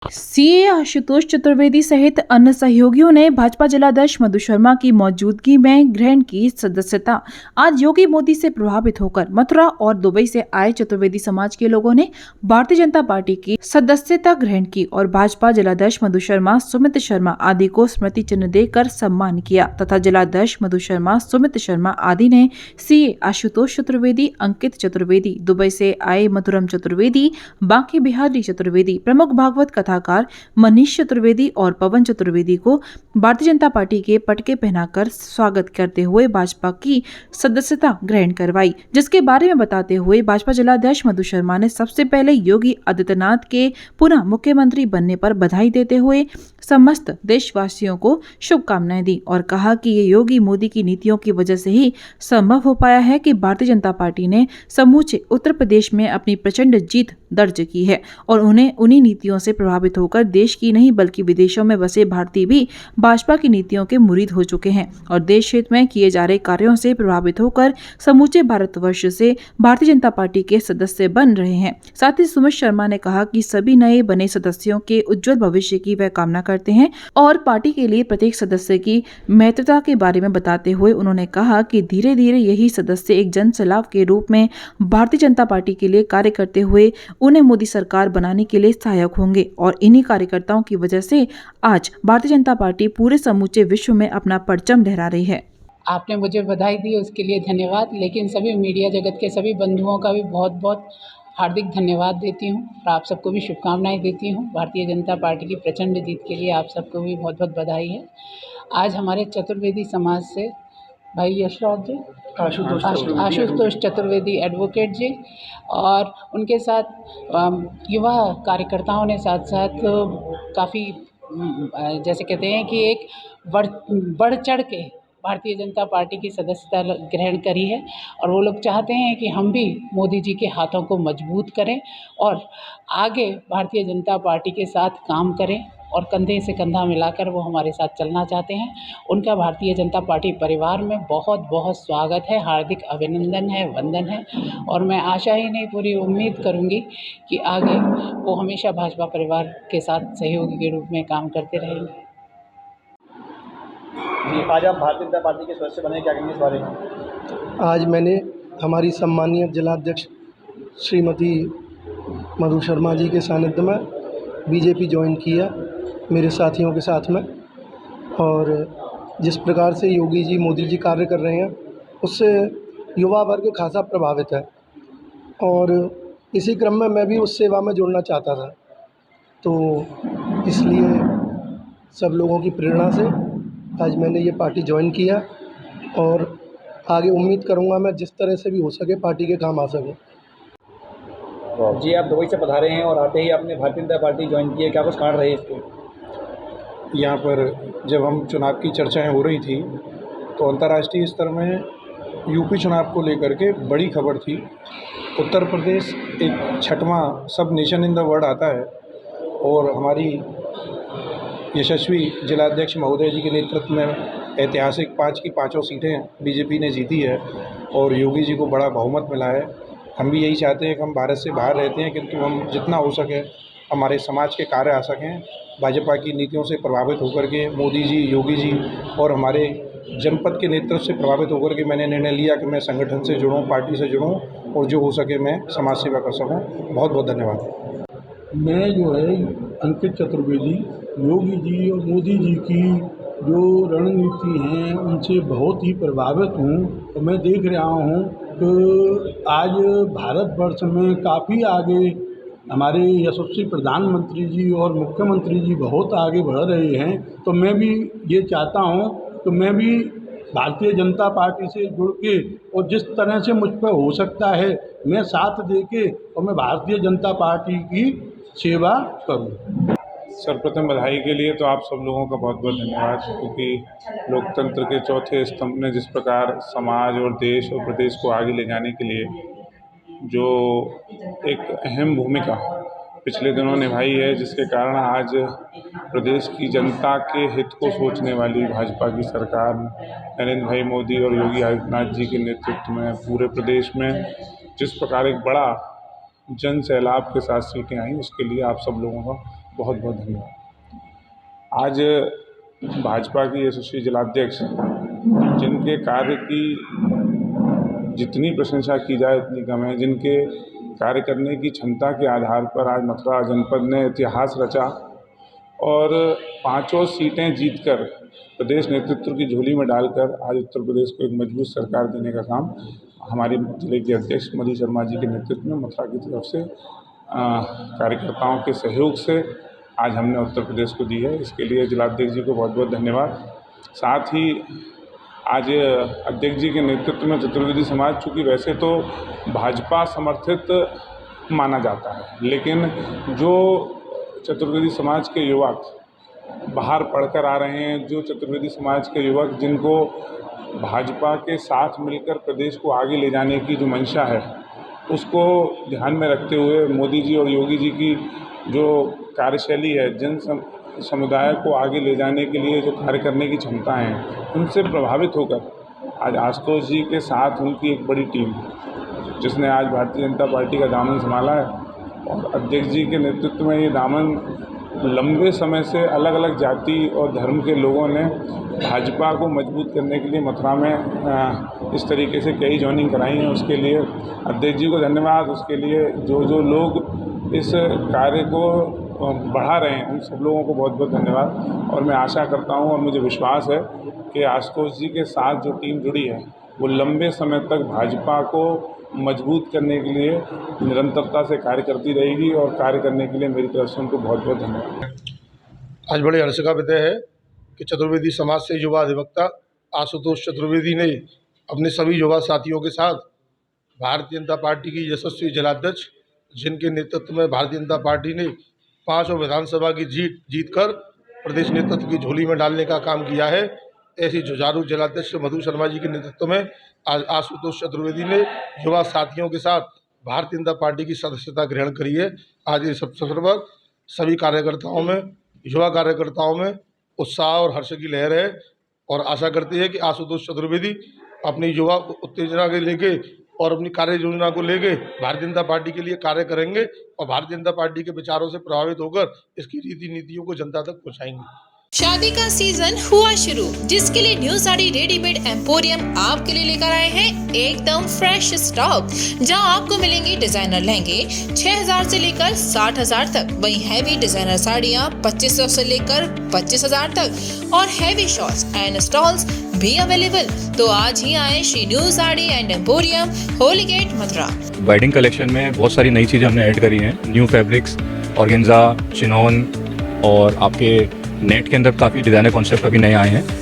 CA Ashutosh Chaturvedi सहित अन्य सहयोगियों ने भाजपा जिलाध्यक्ष मधु शर्मा की मौजूदगी में ग्रहण की सदस्यता। आज योगी मोदी से प्रभावित होकर मथुरा और दुबई से आए चतुर्वेदी समाज के लोगों ने भारतीय जनता पार्टी की सदस्यता ग्रहण की और भाजपा जिलाध्यक्ष मधु शर्मा, सुमित शर्मा आदि को स्मृति चिन्ह देकर सम्मान किया तथा जिलाध्यक्ष मधु शर्मा, सुमित शर्मा आदि ने सीए आशुतोष चतुर्वेदी, अंकित चतुर्वेदी, दुबई से आए मधुरम चतुर्वेदी, बांके बिहारी चतुर्वेदी, प्रमुख भागवत कथाकार मनीष चतुर्वेदी और पवन चतुर्वेदी को भारतीय जनता पार्टी के पटके पहनाकर स्वागत करते हुए भाजपा की सदस्यता ग्रहण करवाई। जिसके बारे में बताते हुए भाजपा जिलाध्यक्ष मधु शर्मा ने सबसे पहले योगी आदित्यनाथ के पुनः मुख्यमंत्री बनने पर बधाई देते हुए समस्त देशवासियों को शुभकामनाएं दी और कहा कि ये योगी मोदी की नीतियों की वजह से ही संभव हो पाया है कि भारतीय जनता पार्टी ने समूचे उत्तर प्रदेश में अपनी प्रचंड जीत दर्ज की है और उन्हें उन्हीं नीतियों से प्रभावित होकर देश की नहीं बल्कि विदेशों में बसे भारतीय भी भाजपा की नीतियों के मुरीद हो चुके हैं और देश हित में किए जा रहे कार्यों से प्रभावित होकर समूचे भारतवर्ष से भारतीय जनता पार्टी के सदस्य बन रहे हैं। साथ ही सुमित शर्मा ने कहा कि सभी नए बने सदस्यों के उज्जवल भविष्य की वह कामना करते हैं और पार्टी के लिए प्रत्येक सदस्य की महत्वता के बारे में बताते हुए उन्होंने कहा कि धीरे धीरे यही सदस्य एक जन सलाह के रूप में भारतीय जनता पार्टी के लिए कार्य करते हुए उन्हें मोदी सरकार बनाने के लिए सहायक होंगे और इन्हीं कार्यकर्ताओं की वजह से आज भारतीय जनता पार्टी पूरे समूचे विश्व में अपना परचम लहरा रही है। आपने मुझे बधाई दी उसके लिए धन्यवाद, लेकिन सभी मीडिया जगत के सभी बंधुओं का भी बहुत बहुत हार्दिक धन्यवाद देती हूँ और आप सबको भी शुभकामनाएं देती हूँ। भारतीय जनता पार्टी की प्रचंड जीत के लिए आप सबको भी बहुत बहुत बधाई है। आज हमारे चतुर्वेदी समाज से भाई यशराज जी, आशुतोष चतुर्वेदी एडवोकेट जी और उनके साथ युवा कार्यकर्ताओं ने साथ साथ काफ़ी जैसे कहते हैं कि एक बढ़ चढ़ के भारतीय जनता पार्टी की सदस्यता ग्रहण करी है और वो लोग चाहते हैं कि हम भी मोदी जी के हाथों को मजबूत करें और आगे भारतीय जनता पार्टी के साथ काम करें और कंधे से कंधा मिलाकर वो हमारे साथ चलना चाहते हैं। उनका भारतीय जनता पार्टी परिवार में बहुत बहुत स्वागत है, हार्दिक अभिनंदन है, वंदन है और मैं आशा ही नहीं पूरी उम्मीद करूंगी कि आगे वो हमेशा भाजपा परिवार के साथ सहयोगी के रूप में काम करते रहेंगे। जी, आज आप भारतीय जनता पार्टी के सदस्य बने, क्या कहेंगे इस बारे में? आज मैंने हमारी सम्मानीय जिलाध्यक्ष श्रीमती मधु शर्मा जी के सानिध्य में बीजेपी ज्वाइन किया मेरे साथियों के साथ में और जिस प्रकार से योगी जी मोदी जी कार्य कर रहे हैं उससे युवा वर्ग खासा प्रभावित है और इसी क्रम में मैं भी उस सेवा में जुड़ना चाहता था, तो इसलिए सब लोगों की प्रेरणा से आज मैंने ये पार्टी ज्वाइन किया और आगे उम्मीद करूँगा मैं जिस तरह से भी हो सके पार्टी के काम आ सकूँ। जी, आप दुबई से पधारे हैं और आते ही आपने भारतीय जनता पार्टी ज्वाइन की है, क्या कुछ कारण रहे इसके? यहाँ पर जब हम चुनाव की चर्चाएं हो रही थी तो अंतर्राष्ट्रीय स्तर में यूपी चुनाव को लेकर के बड़ी खबर थी। उत्तर प्रदेश एक छठवां सब नेशन इन द वर्ल्ड आता है और हमारी यशस्वी जिलाध्यक्ष महोदय जी के नेतृत्व में ऐतिहासिक 5 की 5 सीटें बीजेपी ने जीती है और योगी जी को बड़ा बहुमत मिला है। हम भी यही चाहते हैं कि हम भारत से बाहर रहते हैं किंतु हम जितना हो सके हमारे समाज के कार्य आ सकें, भाजपा की नीतियों से प्रभावित होकर के मोदी जी, योगी जी और हमारे जनपद के नेतृत्व से प्रभावित होकर के मैंने निर्णय लिया कि मैं संगठन से जुड़ूं, पार्टी से जुड़ूं और जो हो सके मैं समाज सेवा कर सकूं। बहुत बहुत धन्यवाद। मैं जो है अंकित चतुर्वेदी, योगी जी और मोदी जी की जो रणनीति हैं उनसे बहुत ही प्रभावित हूँ और मैं देख रहा हूँ कि आज भारतवर्ष में काफ़ी आगे हमारे यशस्वी प्रधानमंत्री जी और मुख्यमंत्री जी बहुत आगे बढ़ रहे हैं, तो मैं भी ये चाहता हूँ कि मैं भी भारतीय जनता पार्टी से जुड़ के और जिस तरह से मुझ पर हो सकता है मैं साथ दे के और मैं भारतीय जनता पार्टी की सेवा करूँ। सर्वप्रथम बधाई के लिए तो आप सब लोगों का बहुत बहुत धन्यवाद, क्योंकि लोकतंत्र के चौथे स्तंभ ने जिस प्रकार समाज और देश और प्रदेश को आगे ले जाने के लिए जो एक अहम भूमिका पिछले दिनों निभाई है, जिसके कारण आज प्रदेश की जनता के हित को सोचने वाली भाजपा की सरकार नरेंद्र भाई मोदी और योगी आदित्यनाथ जी के नेतृत्व में पूरे प्रदेश में जिस प्रकार एक बड़ा जन सैलाब के साथ सीटें आई, उसके लिए आप सब लोगों का बहुत बहुत धन्यवाद। आज भाजपा की यशस्वी जिलाध्यक्ष, जिनके कार्य की जितनी प्रशंसा की जाए उतनी कम है, जिनके कार्य करने की क्षमता के आधार पर आज मथुरा जनपद ने इतिहास रचा और 5 सीटें जीतकर प्रदेश नेतृत्व की झोली में डालकर आज उत्तर प्रदेश को एक मजबूत सरकार देने का काम हमारे जिले के अध्यक्ष मधु शर्मा जी के नेतृत्व में मथुरा की तरफ से कार्यकर्ताओं के सहयोग से आज हमने उत्तर प्रदेश को दी है। इसके लिए जिलाध्यक्ष जी को बहुत बहुत धन्यवाद। साथ ही आज अध्यक्ष जी के नेतृत्व में चतुर्वेदी समाज, चूँकि वैसे तो भाजपा समर्थित माना जाता है, लेकिन जो चतुर्वेदी समाज के युवक बाहर पढ़कर आ रहे हैं, जो चतुर्वेदी समाज के युवक जिनको भाजपा के साथ मिलकर प्रदेश को आगे ले जाने की जो मंशा है, उसको ध्यान में रखते हुए मोदी जी और योगी जी की जो कार्यशैली है, जन समुदाय को आगे ले जाने के लिए जो कार्य करने की क्षमता है, उनसे प्रभावित होकर आज आशुतोष जी के साथ उनकी एक बड़ी टीम, जिसने आज भारतीय जनता पार्टी का दामन संभाला है, और अध्यक्ष जी के नेतृत्व में ये दामन लंबे समय से अलग अलग जाति और धर्म के लोगों ने भाजपा को मजबूत करने के लिए मथुरा में इस तरीके से कई जॉइनिंग कराई हैं। उसके लिए अध्यक्ष जी को धन्यवाद। उसके लिए जो लोग इस कार्य को बढ़ा रहे हैं, उन सब लोगों को बहुत बहुत धन्यवाद। और मैं आशा करता हूं और मुझे विश्वास है कि आशुतोष जी के साथ जो टीम जुड़ी है, वो लंबे समय तक भाजपा को मजबूत करने के लिए निरंतरता से कार्य करती रहेगी, और कार्य करने के लिए मेरी तरफ से उनको बहुत बहुत धन्यवाद। आज बड़े हर्ष का विषय है कि चतुर्वेदी समाज से युवा अधिवक्ता आशुतोष चतुर्वेदी ने अपने सभी युवा साथियों के साथ भारतीय जनता पार्टी की यशस्वी जिलाध्यक्ष, जिनके नेतृत्व में भारतीय जनता पार्टी ने 5 विधानसभा की जीतकर प्रदेश नेतृत्व की झोली में डालने का काम किया है, ऐसी जुझारू जिलाध्यक्ष मधु शर्मा जी के नेतृत्व में आज आशुतोष चतुर्वेदी ने युवा साथियों के साथ भारतीय जनता पार्टी की सदस्यता ग्रहण करी है। आज इस अवसर पर सभी कार्यकर्ताओं में, युवा कार्यकर्ताओं में उत्साह और हर्ष की लहर है, और आशा करती है कि आशुतोष चतुर्वेदी अपनी युवा उत्तेजना के लेके और अपनी कार्य योजना को लेके भारतीय जनता पार्टी के लिए कार्य करेंगे, और भारतीय जनता पार्टी के विचारों से प्रभावित होकर इसकी रीति नीतियों को जनता तक पहुंचाएंगे। शादी का सीजन हुआ शुरू, जिसके लिए न्यू साड़ी रेडीमेड एम्पोरियम आपके लिए लेकर आए हैं एकदम फ्रेश स्टॉक, जहां आपको मिलेंगे डिजाइनर लहंगे 6000 से लेकर 60000 तक, वहीं हैवी डिजाइनर साड़ियां 2500 से लेकर 25000 तक, और हैवी शॉर्ट्स एंड स्टॉल्स भी अवेलेबल। तो आज ही आए Shri new sari and emporium, Holi gate, Mathura. Wedding collection में बहुत सारी नई चीज़ें हमने ऐड करी हैं, न्यू फैब्रिक्स, ऑर्गेन्जा, चिनॉन, और आपके नेट के अंदर काफ़ी डिज़ाइनर कॉन्सेप्ट अभी नए आए हैं।